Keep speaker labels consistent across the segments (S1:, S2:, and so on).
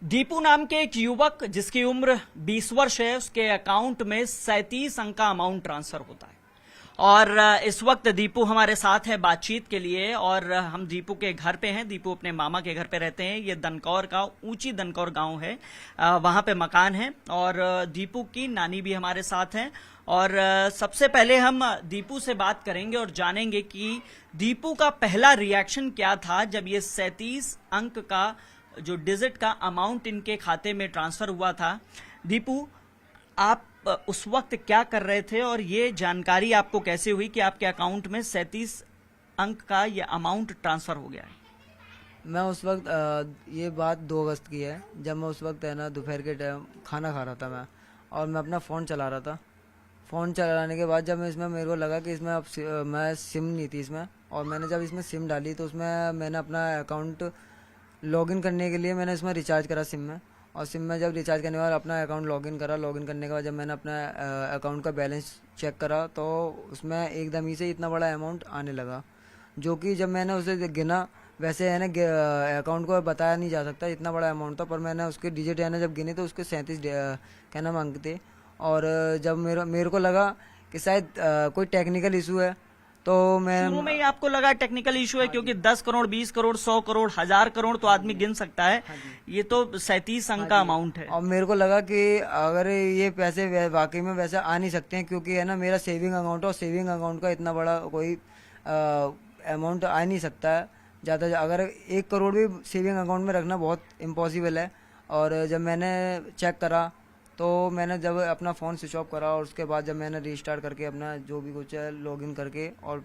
S1: दीपू नाम के एक युवक जिसकी उम्र 20 वर्ष है, उसके अकाउंट में 37 अंक का अमाउंट ट्रांसफर होता है। और इस वक्त दीपू हमारे साथ है बातचीत के लिए, और हम दीपू के घर पे हैं। दीपू अपने मामा के घर पे रहते हैं। ये दनकौर का ऊंची दनकौर गांव है, वहां पे मकान है। और दीपू की नानी भी हमारे साथ हैं। और सबसे पहले हम दीपू से बात करेंगे और जानेंगे कि दीपू का पहला रिएक्शन क्या था जब ये 37 अंक का जो डिजिट का अमाउंट इनके खाते में ट्रांसफर हुआ था। दीपू, आप उस वक्त क्या कर रहे थे और ये जानकारी आपको कैसे हुई कि आपके अकाउंट में 37 अंक का ये अमाउंट ट्रांसफर हो गया है?
S2: मैं उस वक्त ये बात 2 अगस्त की है, जब मैं उस वक्त है ना दोपहर के टाइम खाना खा रहा था मैं, और मैं अपना फ़ोन चला रहा था। फ़ोन चलाने के बाद जब मैं इसमें मेरे को लगा कि इसमें अब मैं सिम नहीं थी इसमें, और मैंने जब इसमें सिम डाली तो उसमें मैंने अपना अकाउंट लॉगिन करने के लिए मैंने इसमें रिचार्ज करा सिम में। और सिम में जब रिचार्ज करने के बाद अपना अकाउंट लॉगिन करा, लॉगिन करने के बाद जब मैंने अपना अकाउंट का बैलेंस चेक करा तो उसमें एकदम ही से इतना बड़ा अमाउंट आने लगा, जो कि जब मैंने उसे गिना, वैसे है ना अकाउंट को बताया नहीं जा सकता इतना बड़ा अमाउंट था, पर मैंने उसके डिजिट है ना जब गिने तो उसके 37 क्या नाम अंक थे। और जब मेरे को लगा कि शायद कोई टेक्निकल इशू है, तो मैं
S1: शुरू में ही आपको लगा टेक्निकल इशू है? क्योंकि 10 करोड़, 20 करोड़, 100 करोड़, 1000 करोड़ तो आदमी गिन सकता है, ये तो 37 अंक का अमाउंट है।
S2: और मेरे को लगा कि अगर ये पैसे वाकई में वैसे आ नहीं सकते हैं, क्योंकि है ना मेरा सेविंग अकाउंट है और सेविंग अकाउंट का इतना बड़ा कोई अमाउंट आ नहीं सकता है ज़्यादा। अगर 1 करोड़ भी सेविंग अकाउंट में रखना बहुत इम्पॉसिबल है। और जब मैंने चेक करा तो मैंने जब अपना फ़ोन स्विच ऑफ करा, और उसके बाद जब मैंने रीस्टार्ट करके अपना जो भी कुछ है लॉगिन करके और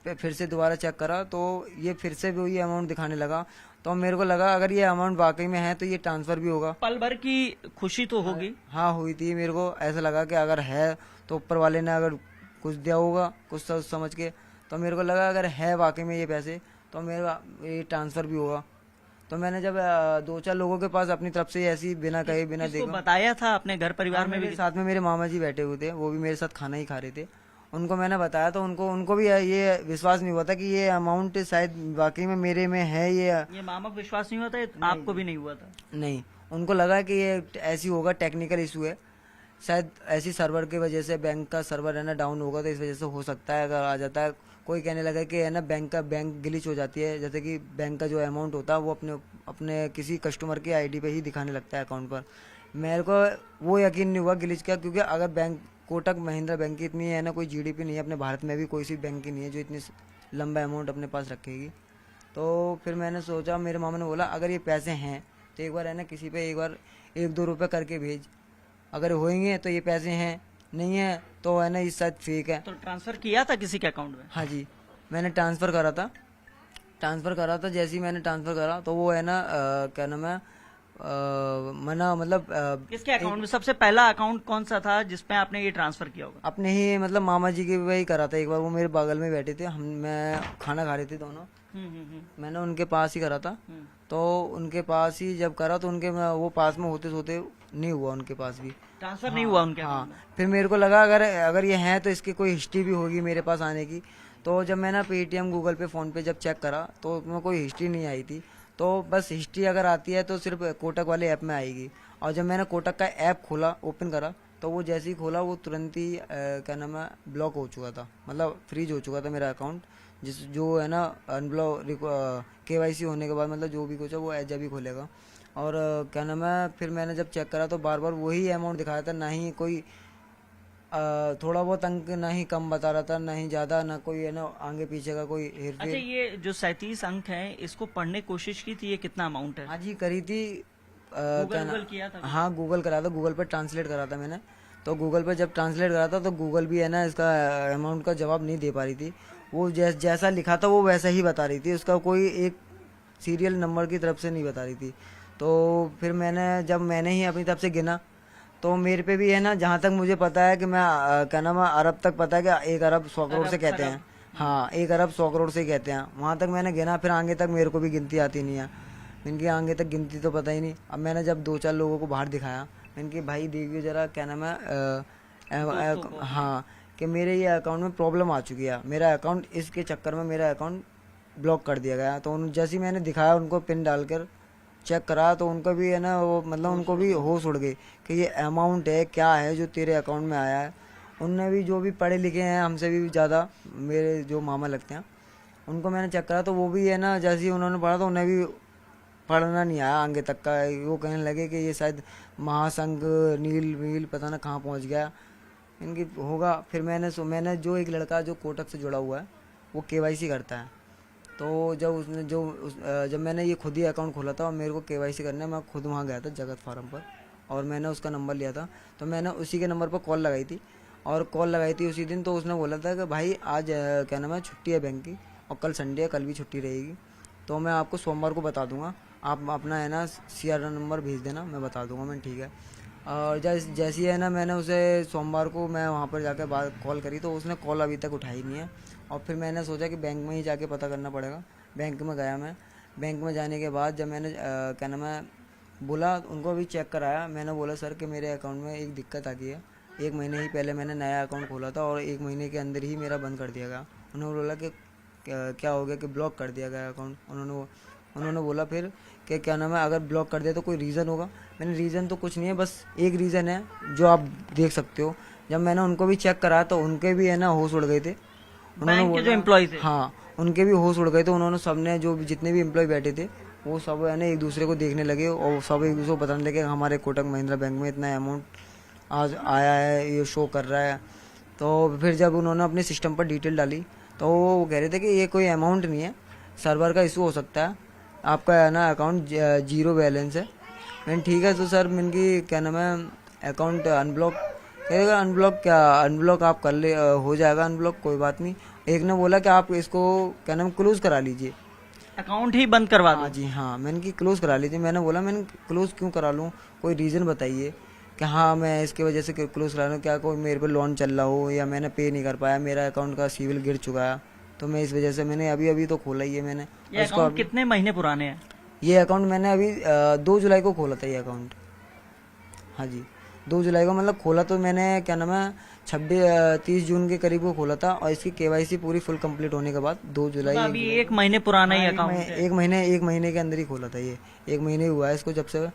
S2: फिर से दोबारा चेक करा तो ये फिर से भी वही अमाउंट दिखाने लगा। तो मेरे को लगा अगर ये अमाउंट वाकई में है तो ये ट्रांसफ़र भी होगा।
S1: पल भर की खुशी तो होगी।
S2: हाँ हुई थी। मेरे को ऐसा लगा कि अगर है तो ऊपर वाले ने अगर कुछ दिया होगा कुछ सोच समझ के, तो मेरे को लगा अगर है वाकई में ये पैसे तो मेरा ये ट्रांसफ़र भी होगा। तो मैंने जब 2-4 लोगों के पास अपनी तरफ से ऐसी बिना कहे बिना
S1: किसको
S2: देखा
S1: बताया था अपने घर परिवार में भी?
S2: मेरे साथ में मेरे मामा जी बैठे हुए थे, वो भी मेरे साथ खाना ही खा रहे थे। उनको मैंने बताया तो उनको भी ये विश्वास नहीं हुआ था कि ये अमाउंट शायद वाकई में मेरे में है।
S1: ये मामा को विश्वास नहीं हुआ था? आपको भी नहीं हुआ था?
S2: नहीं, उनको लगा कि ये ऐसी होगा, टेक्निकल इशू है शायद, ऐसी सर्वर की वजह से बैंक का सर्वर है ना डाउन होगा, तो इस वजह से हो सकता है अगर आ जाता है। कोई कहने लगा कि है ना बैंक ग्लिच हो जाती है, जैसे कि बैंक का जो अमाउंट होता है वो अपने किसी कस्टमर की आईडी पे ही दिखाने लगता है अकाउंट पर। मेरे को वो यकीन नहीं हुआ ग्लिच का, क्योंकि अगर बैंक कोटक महिंद्रा बैंक की इतनी है ना कोई जीडीपी नहीं है, अपने भारत में भी कोई सी बैंक की नहीं है जो इतनी लंबा अमाउंट अपने पास रखेगी। तो फिर मैंने सोचा, मेरे मामा ने बोला अगर ये पैसे हैं तो एक बार है ना किसी पे एक बार 1-2 रुपये करके भेज, अगर होंगे तो ये पैसे हैं, नहीं है तो है ना ये शायद फेक है।
S1: तो ट्रांसफर किया था किसी के अकाउंट में?
S2: हाँ जी, मैंने ट्रांसफ़र करा था। जैसे ही मैंने ट्रांसफ़र करा तो वो है ना क्या नाम है मना मतलब
S1: किसके अकाउंट में? सबसे पहला अकाउंट कौन सा था जिसमें आपने ये ट्रांसफर किया होगा?
S2: अपने ही मतलब मामा जी के वही करा था एक बार। वो मेरे बगल में बैठे थे, मैं खाना खा रहे थे दोनों। मैंने उनके पास ही करा था। तो उनके पास ही जब करा तो उनके वो पास में होते सोते नहीं हुआ, उनके पास भी
S1: ट्रांसफर नहीं हुआ उनके account में?
S2: फिर मेरे को लगा अगर ये हैं तो इसकी कोई हिस्ट्री भी होगी मेरे पास आने की। तो जब मैंने पेटीएम, गूगल पे, फ़ोन पे जब चेक करा तो उसमें कोई हिस्ट्री नहीं आई थी। तो बस हिस्ट्री अगर आती है तो सिर्फ कोटक वाले ऐप में आएगी। और जब मैंने कोटक का ऐप खोला, ओपन करा, तो वो जैसे ही खोला वो तुरंत ही क्या नाम है ब्लॉक हो चुका था, मतलब फ्रीज हो चुका था मेरा अकाउंट। जो है ना अनब्लॉक केवाईसी होने के बाद मतलब जो भी कुछ है वो जब ही खोलेगा। और क्या नाम है फिर मैंने जब चेक करा तो बार बार वही अमाउंट दिखाया था, ना ही कोई थोड़ा बहुत अंक ना ही कम बता रहा था, ना ही ज़्यादा, ना कोई है ना आगे पीछे का कोई
S1: अच्छा,
S2: हेरफेर।
S1: ये जो 37 अंक है इसको पढ़ने की कोशिश की थी, ये कितना अमाउंट है?
S2: हाँ जी करी थी।
S1: गूगल किया था?
S2: हाँ गूगल करा था, गूगल पर ट्रांसलेट करा था मैंने। तो गूगल पर जब ट्रांसलेट करा था तो गूगल भी है ना इसका अमाउंट का जवाब नहीं दे पा रही थी। वो जैसा लिखा था वो वैसा ही बता रही थी, उसका कोई एक सीरियल नंबर की तरफ से नहीं बता रही थी। तो फिर मैंने ही अपनी तरफ से गिना तो मेरे पे भी है ना, जहाँ तक मुझे पता है कि मैं क्या नाम है अरब तक पता है कि 1 अरब 100 करोड़ से कहते हैं। हाँ 1 अरब 100 करोड़ से कहते हैं, वहाँ तक मैंने गिना। फिर आगे तक मेरे को भी गिनती आती नहीं है, इनकी आगे तक गिनती तो पता ही नहीं। अब मैंने जब 2-4 लोगों को बाहर दिखाया, इनके भाई देखिए जरा क्या नाम है हाँ कि मेरे ये अकाउंट में प्रॉब्लम आ चुकी है, मेरा अकाउंट इसके चक्कर में मेरा अकाउंट ब्लॉक कर दिया गया। तो जैसे ही मैंने दिखाया उनको पिन डालकर, चेक करा तो उनको भी है ना वो मतलब उनको भी होश उड़ गई कि ये अमाउंट है क्या है जो तेरे अकाउंट में आया है। उनने भी जो भी पढ़े लिखे हैं हमसे भी ज़्यादा, मेरे जो मामा लगते हैं, उनको मैंने चेक करा तो वो भी है ना जैसे ही उन्होंने पढ़ा तो उन्हें भी पढ़ना नहीं आया आगे तक का। वो कहने लगे कि ये शायद महासंघ नील वील पता ना कहाँ पहुँच गया इनकी होगा। फिर मैंने जो एक लड़का जो कोटक से जुड़ा हुआ है वो केवाईसी करता है, तो जब मैंने ये खुद ही अकाउंट खोला था और मेरे को केवाईसी करने मैं खुद वहाँ गया था जगत फार्म पर, और मैंने उसका नंबर लिया था। तो मैंने उसी के नंबर पर कॉल लगाई थी उसी दिन। तो उसने बोला था कि भाई आज क्या नाम है छुट्टी है बैंक की और कल संडे है, कल भी छुट्टी रहेगी, तो मैं आपको सोमवार को बता दूंगा, आप अपना है ना CR नंबर भेज देना, मैं बता दूंगा। मैंने ठीक है। और जैसी है ना मैंने उसे सोमवार को मैं वहाँ पर जाकर बात कॉल करी तो उसने कॉल अभी तक उठाई नहीं है। और फिर मैंने सोचा कि बैंक में ही जाके पता करना पड़ेगा। बैंक में गया मैं। बैंक में जाने के बाद जब मैंने क्या नाम है बोला, उनको भी चेक कराया। मैंने बोला सर कि मेरे अकाउंट में एक दिक्कत आ गई है, 1 महीने ही पहले मैंने नया अकाउंट खोला था और 1 महीने के अंदर ही मेरा बंद कर दिया गया। उन्होंने बोला कि क्या हो गया कि ब्लॉक कर दिया गया अकाउंट। उन्होंने बोला फिर कि क्या नाम है अगर ब्लॉक कर दिया तो कोई रीज़न होगा। मैंने रीज़न तो कुछ नहीं है, बस एक रीज़न है जो आप देख सकते हो। जब मैंने उनको भी चेक करा तो उनके भी है ना होश उड़ गए थे।
S1: बैंक के जो एम्प्लॉय थे,
S2: हाँ उनके भी होश उड़ गए थे। उन्होंने सबने जो जितने भी एम्प्लॉय बैठे थे वो सब है ना एक दूसरे को देखने लगे और सब एक दूसरे को बताने लगे हमारे कोटक महिंद्रा बैंक में इतना अमाउंट आज आया है, ये शो कर रहा है। तो फिर जब उन्होंने अपने सिस्टम पर डिटेल डाली तो वो कह रहे थे कि ये कोई अमाउंट नहीं है, सर्वर का इशू हो सकता है, आपका है ना अकाउंट 0 बैलेंस है। मैंने ठीक है तो सर मैंने क्या नाम है अकाउंट अनब्लॉक करेगा। अनब्लॉक आप कर ले, हो जाएगा अनब्लॉक, कोई बात नहीं। एक ने बोला कि आप इसको क्या नाम क्लोज करा लीजिए,
S1: अकाउंट ही बंद करवा दो।
S2: हाँ जी हाँ। मैंने कि क्लोज करा लीजिए। मैंने बोला मैंने क्लोज क्यों करा लूँ, कोई रीज़न बताइए कि हाँ मैं इसकी वजह से क्लोज करा लूँ, क्या कोई मेरे पे लोन चल रहा हो या मैंने पे नहीं कर पाया, मेरा अकाउंट का सिविल गिर चुका है, तो मैं इस वजह से मैंने अभी तो खोला ही है मैंने।
S1: ये अकाउंट कितने महीने पुराने हैं?
S2: ये अकाउंट मैंने अभी 2 जुलाई को खोला था ये अकाउंट। हाँ जी 2 जुलाई को मतलब खोला तो मैंने क्या नाम है 30 जून के करीब को खोला था और इसकी केवाईसी पूरी फुल कंप्लीट होने के बाद 2 जुलाई
S1: तो अभी 1 महीने पुराना ही अकाउंट है।
S2: 1 महीने के अंदर ही खोला था ये। 1 महीने हुआ है इसको जब से।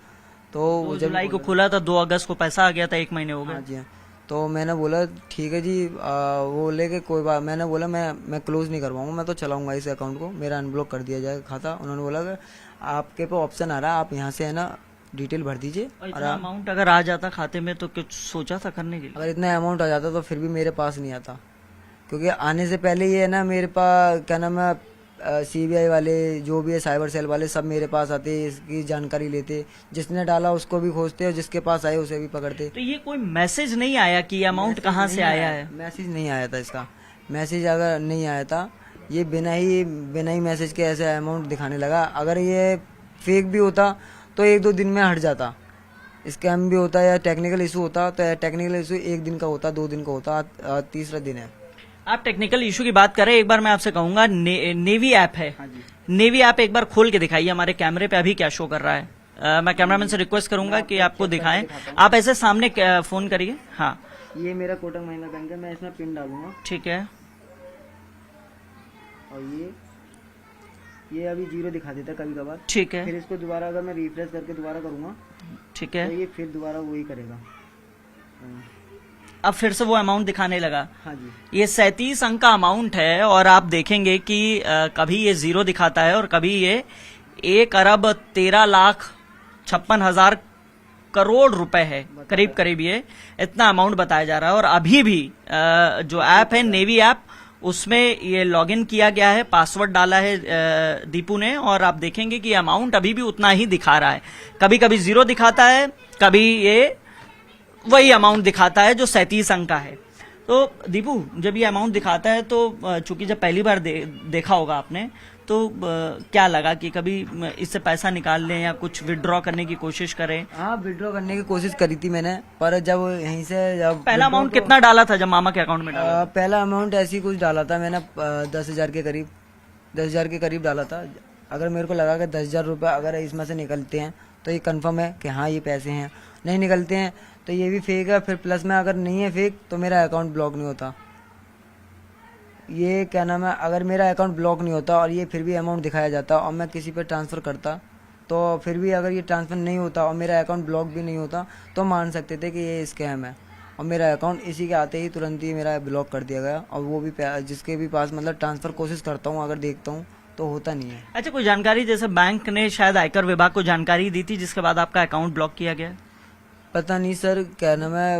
S2: तो
S1: 2 जुलाई को खुला था, 2 अगस्त को पैसा आ गया था, 1 महीने हो
S2: हाँ
S1: गए।
S2: जी हाँ। तो मैंने बोला ठीक है जी, वो बोले कि कोई बात। मैंने बोला मैं क्लोज नहीं करवाऊंगा, मैं तो चलाऊंगा इस अकाउंट को, मेरा अनब्लॉक कर दिया जाएगा खाता। उन्होंने बोला कि आपके पे ऑप्शन आ रहा है, आप यहाँ से है ना डिटेल भर दीजिए।
S1: और इतना अमाउंट अगर आ जाता खाते में तो कुछ सोचा था करने के लिए?
S2: अगर इतना अमाउंट आ जाता तो फिर भी मेरे पास नहीं आता, क्योंकि आने से पहले ये है ना मेरे पास क्या नाम है CBI वाले जो भी है साइबर सेल वाले सब मेरे पास आते, इसकी जानकारी लेते, जिसने डाला उसको भी खोजते और जिसके पास आए उसे भी पकड़ते।
S1: तो ये कोई मैसेज नहीं आया कि ये अमाउंट कहाँ से आया है?
S2: मैसेज नहीं आया था इसका। मैसेज अगर नहीं आया था, ये बिना ही मैसेज के ऐसे अमाउंट दिखाने लगा। अगर ये फेक भी होता तो 1-2 दिन में हट जाता, स्कैम भी होता या टेक्निकल इशू होता तो टेक्निकल इशू 1 दिन का होता, 2 दिन का होता, तीसरा दिन है।
S1: आप टेक्निकल इशू की बात करें, एक बार मैं आपसे कहूंगा नेवी ऐप है, नेवी ऐप एक बार खोल के दिखाइए हमारे कैमरे पे अभी क्या शो कर रहा है। मैं कैमरामैन से रिक्वेस्ट करूंगा कि आपको दिखाएं। आप ऐसे सामने फोन करिए। हाँ
S2: ये मेरा कोटक महिंद्रा बैंक है, मैं इसमें पिन डालूंगा।
S1: ठीक है।
S2: और ये अभी 0 दिखा देता है कभी कभार।
S1: ठीक है।
S2: फिर इसको दोबारा अगर मैं रिफ्रेश करके दोबारा करूंगा
S1: ठीक है,
S2: तो ये फिर दोबारा वही करेगा।
S1: अब फिर से वो अमाउंट दिखाने लगा।
S2: हाँ जी।
S1: ये 37 अंक का अमाउंट है और आप देखेंगे कि कभी ये 0 दिखाता है और कभी ये 1,13,56,000 करोड़ रुपए है, करीब ये इतना अमाउंट बताया जा रहा है। और अभी भी जो ऐप है नेवी ऐप, उसमें ये लॉगिन किया गया है, पासवर्ड डाला है दीपू ने, और आप देखेंगे कि अमाउंट अभी भी उतना ही दिखा रहा है। कभी कभी 0 दिखाता है, कभी ये वही अमाउंट दिखाता है जो 37 अंक का है। तो दीपू जब ये अमाउंट दिखाता है तो चूंकि जब पहली बार देखा होगा आपने, तो क्या लगा कि कभी इससे पैसा निकाल लें या कुछ विड्रॉ करने की कोशिश करें?
S2: हाँ विड्रॉ करने की कोशिश करी थी मैंने, पर जब यहीं से जब
S1: पहला अमाउंट कितना डाला था जब मामा के अकाउंट में डाला?
S2: पहला अमाउंट ऐसी कुछ डाला था मैंने 10,000 के करीब, 10,000 के करीब डाला था। अगर मेरे को लगा कि 10,000 रुपये अगर इसमें से निकलते हैं तो ये कंफर्म है कि हाँ ये पैसे हैं, नहीं निकलते हैं तो ये भी फेक है। फिर प्लस में अगर नहीं है फेक तो मेरा अकाउंट ब्लॉक नहीं होता। ये क्या नाम है, अगर मेरा अकाउंट ब्लॉक नहीं होता और ये फिर भी अमाउंट दिखाया जाता और मैं किसी पे ट्रांसफ़र करता तो फिर भी अगर ये ट्रांसफ़र नहीं होता और मेरा अकाउंट ब्लॉक भी नहीं होता तो मान सकते थे कि ये स्कैम है। और मेरा अकाउंट इसी के आते ही तुरंत ही मेरा ब्लॉक कर दिया गया, और वो भी जिसके भी पास मतलब ट्रांसफ़र कोशिश करता हूँ अगर देखता हूँ तो होता नहीं है।
S1: अच्छा, कोई जानकारी, जैसे बैंक ने शायद आयकर विभाग को जानकारी दी थी जिसके बाद आपका अकाउंट ब्लॉक किया गया?
S2: पता नहीं सर, क्या नाम है,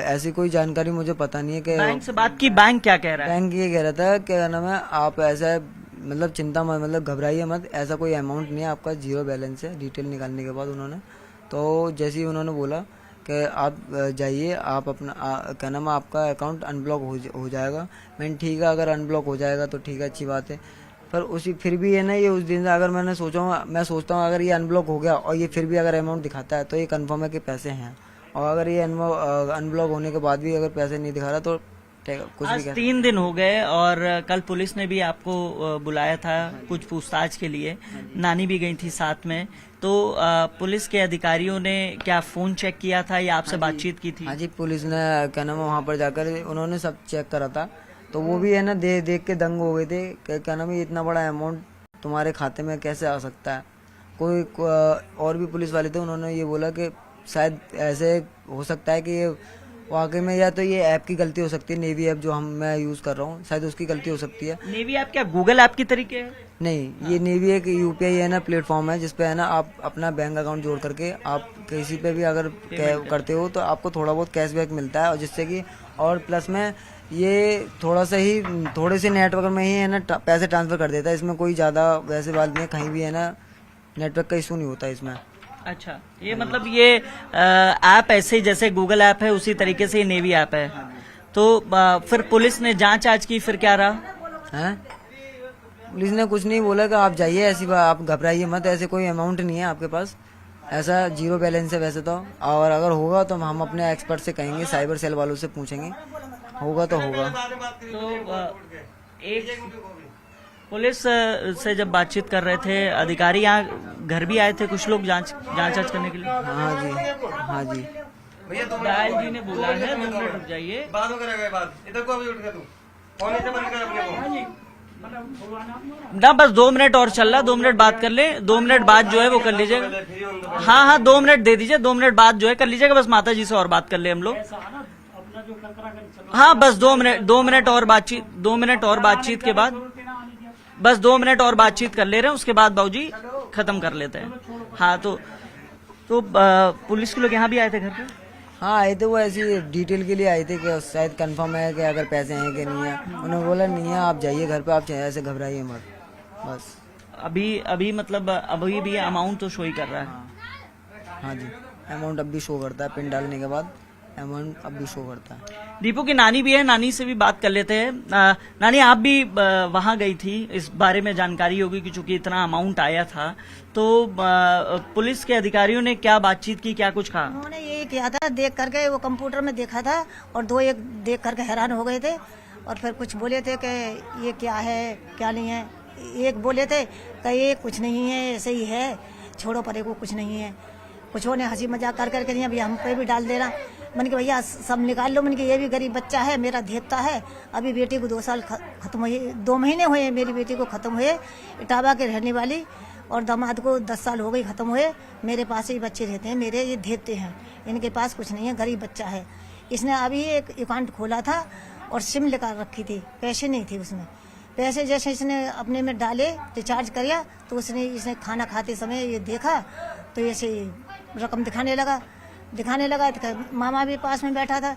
S2: ऐसी कोई जानकारी मुझे पता नहीं है कि
S1: बैंक से बात की, बैंक क्या कह रहा है?
S2: बैंक ये कह रहा था क्या नाम है, आप ऐसा मतलब चिंता मत, मतलब घबराइए मत, ऐसा कोई अमाउंट नहीं है, आपका जीरो बैलेंस है। डिटेल निकालने के बाद उन्होंने तो जैसे ही उन्होंने बोला कि आप जाइए, आप अपना क्या नाम है, आपका अकाउंट अनब्लॉक हो जाएगा। मैंने ठीक है, अगर अनब्लॉक हो जाएगा तो ठीक है, अच्छी बात है। पर उसी फिर भी है ना, ये उस दिन से अगर मैं सोचता हूँ अगर ये अनब्लॉक हो गया और ये फिर भी अगर अमाउंट दिखाता है तो ये कंफर्म है कि पैसे हैं, और अगर ये अनब्लॉक होने के बाद भी अगर पैसे नहीं दिखा रहा तो कुछ
S1: आज
S2: भी
S1: 3 दिन हो गए और कल पुलिस ने भी आपको बुलाया था कुछ पूछताछ के लिए, नानी भी गई थी साथ में, तो पुलिस के अधिकारियों ने क्या फोन चेक किया था या आपसे बातचीत की थी?
S2: हाँ जी, पुलिस ने क्या नाम है वहाँ पर जाकर उन्होंने सब चेक करा था, तो वो भी है ना देख के दंग हो गए थे कि क्या नाम है, इतना बड़ा अमाउंट तुम्हारे खाते में कैसे आ सकता है। और भी पुलिस वाले थे, उन्होंने ये बोला कि शायद ऐसे हो सकता है कि ये वाकई में या तो ये ऐप की गलती हो सकती है, नेवी ऐप जो मैं यूज कर रहा हूँ, शायद उसकी गलती हो सकती है।
S1: नेवी ऐप क्या गूगल ऐप की तरीके है?
S2: नहीं, ये नेवी एक यूपीआई है ना प्लेटफॉर्म है, जिसपे है ना आप अपना बैंक अकाउंट जोड़ करके आप किसी पे भी अगर करते हो तो आपको थोड़ा बहुत कैशबैक मिलता है, और जिससे कि और प्लस में ये थोड़े से नेटवर्क में ही है ना पैसे ट्रांसफर कर देता है। इसमें कोई ज्यादा वैसे बात नहीं है, कहीं भी है ना नेटवर्क का इशू नहीं होता इसमें।
S1: अच्छा, ये मतलब ये ऐप ऐसे ही जैसे गूगल ऐप है उसी तरीके से ये नेवी ऐप है। तो फिर पुलिस ने जांच आज की, फिर क्या रहा?
S2: हैं? पुलिस ने कुछ नहीं बोला कि आप जाइए, ऐसी बात, आप घबराइए मत, ऐसे कोई अमाउंट नहीं है आपके पास, ऐसा जीरो बैलेंस है वैसे तो, और अगर होगा तो हम अपने एक्सपर्ट से कहेंगे, साइबर सेल वालों से पूछेंगे, होगा तो होगा।
S1: तो एक पुलिस से जब बातचीत कर रहे थे अधिकारी, यहाँ घर भी आए थे कुछ लोग जांच करने के लिए?
S2: हाँ जी, हाँ जी।
S1: दयाल जी ने बोला है 2 मिनट रुक जाइए,
S3: बात करेगा बात इधर को अभी उठ के तू फोन ऐसे बंद कर अपने को
S1: ना बस 2 मिनट और चल रहा, 2 मिनट बात कर ले, 2 मिनट बाद जो है वो कर लीजिएगा। हाँ 2 मिनट दे दीजिए, 2 मिनट बाद जो है कर लीजिएगा, बस माता जी से और बात कर ले हम लोग। हाँ बस 2 मिनट और बातचीत, 2 मिनट और बातचीत के बाद, बस 2 मिनट और बातचीत कर ले रहे हैं, उसके बाद बाबूजी खत्म कर लेते हैं। हाँ तो पुलिस के लोग यहाँ भी आए थे घर पे?
S2: हाँ आए थे, वो ऐसी डिटेल के लिए आए थे कि शायद कंफर्म है कि अगर पैसे हैं कि नहीं है। उन्होंने बोला नहीं है, आप जाइए घर पे, आप ऐसे घबराइए मत, बस।
S1: अभी मतलब अभी भी अमाउंट तो शो ही कर रहा है?
S2: हाँ जी, अमाउंट अब भी शो करता है, पिन डालने के बाद अमाउंट अब भी शो करता है।
S1: दीपू की नानी भी है, नानी से भी बात कर लेते हैं। नानी, आप भी वहां गई थी, इस बारे में जानकारी होगी कि चूंकि इतना अमाउंट आया था, तो पुलिस के अधिकारियों ने क्या बातचीत की, क्या कुछ कहा?
S4: उन्होंने यही किया था, देख करके वो कंप्यूटर में देखा था, और 2 एक देख करके हैरान हो गए थे, और फिर कुछ बोले थे कि ये क्या है क्या नहीं है। एक बोले थे कि ये कुछ नहीं है, ऐसे ही है, छोड़ो परे को, कुछ नहीं है। कुछ ने हंसी मजाक कर करके नहीं, अभी हम पे भी डाल देना। मैंने कहा भैया सब निकाल लो, मैंने कहा ये भी गरीब बच्चा है, मेरा देवता है। अभी बेटी को 2 साल खत्म हुए, 2 महीने हुए मेरी बेटी को खत्म हुए, इटावा के रहने वाली, और दामाद को 10 साल हो गई खत्म हुए। मेरे पास ही बच्चे रहते हैं, मेरे ये देवते हैं, इनके पास कुछ नहीं है, गरीब बच्चा है। इसने अभी एक अकाउंट खोला था और सिम लेकर रखी थी, पैसे नहीं थे उसमें। पैसे जैसे इसने अपने में डाले, रिचार्ज किया, तो इसने खाना खाते समय ये देखा, तो ऐसे रकम दिखाने लगा। तो मामा भी पास में बैठा था,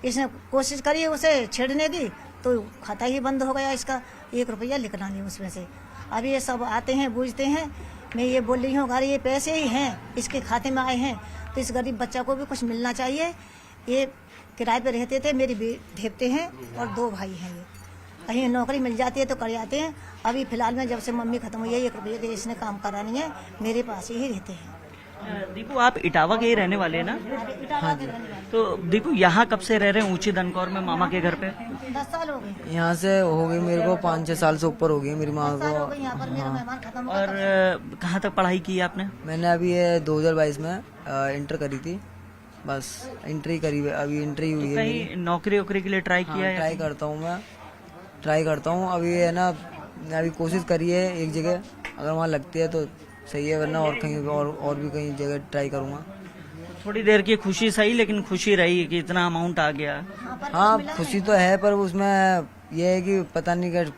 S4: इसने कोशिश करी उसे छेड़ने की, तो खाता ही बंद हो गया इसका, 1 रुपया निकला नहीं उसमें से। अभी ये सब आते हैं, बूझते हैं, मैं ये बोल रही हूँ अगर ये पैसे ही हैं, इसके खाते में आए हैं, तो इस गरीब बच्चा को भी कुछ मिलना चाहिए। ये किराए पे रहते थे, मेरी भेपते हैं और 2 भाई हैं। ये कहीं नौकरी मिल जाती है तो कर जाते हैं। अभी फिलहाल में जब से मम्मी खत्म हुई है, 1 रुपये के इसने काम करा नहीं है, मेरे पास ही रहते हैं।
S1: दीपू, आप इटावा के ही रहने वाले हैं ना?
S2: हाँ जी।
S1: तो दीपू, यहाँ कब से रह रहे हैं ऊंची दनकौर में मामा के घर पे?
S4: 10 साल हो गए।
S2: यहाँ से हो गई मेरे को 5-6 साल से ऊपर हो गई मेरी माँ को।
S4: यहाँ पर मेरा मेहमान खत्म।
S1: और कहाँ तक पढ़ाई की है आपने?
S2: मैंने अभी ये 2022 में इंटर करी थी, बस इंट्री करी, अभी इंट्री हुई है।
S1: कहीं नौकरी वोकरी के लिए ट्राई किया है?
S2: ट्राई करता हूँ मैं, ट्राई करता हूँ। अभी है ना, अभी कोशिश करी है एक जगह, अगर वहाँ लगती है तो सही है, वरना और कहीं और भी कहीं जगह ट्राई करूँगा।
S1: थोड़ी देर की खुशी सही, लेकिन खुशी रही कि इतना अमाउंट आ गया।
S2: हाँ खुशी तो है, पर उसमें यह है कि पता नहीं कि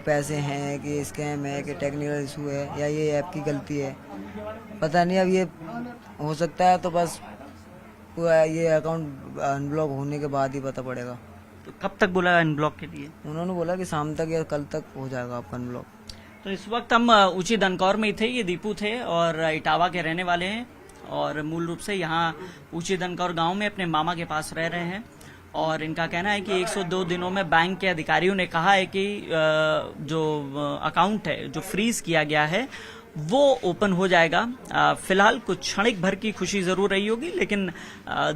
S2: पैसे हैं कि स्कैम है कि टेक्निकल इशू है या ये ऐप की गलती है, पता नहीं। अब ये हो सकता है तो बस पूरा ये अकाउंट अनब्लॉक होने के बाद ही पता पड़ेगा।
S1: तो कब तक बोला अनब्लॉक के लिए?
S2: उन्होंने बोला कि शाम तक या कल तक हो जाएगा आपका अनब्लॉक।
S1: तो इस वक्त हम ऊंची दनकौर में ही थे। ये दीपू थे और इटावा के रहने वाले हैं और मूल रूप से यहाँ ऊंची दनकौर गांव में अपने मामा के पास रह रहे हैं। और इनका कहना है कि 102 दिनों में बैंक के अधिकारियों ने कहा है कि जो अकाउंट है जो फ्रीज किया गया है वो ओपन हो जाएगा। फिलहाल कुछ क्षणिक भर की खुशी जरूर रही होगी, लेकिन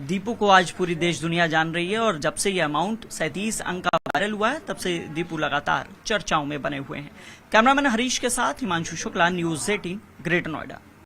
S1: दीपू को आज पूरी देश दुनिया जान रही है। और जब से ये अमाउंट 37 अंक का वायरल हुआ है, तब से दीपू लगातार चर्चाओं में बने हुए हैं। कैमरामैन हरीश के साथ हिमांशु शुक्ला, न्यूज़ 18, ग्रेटर नोएडा।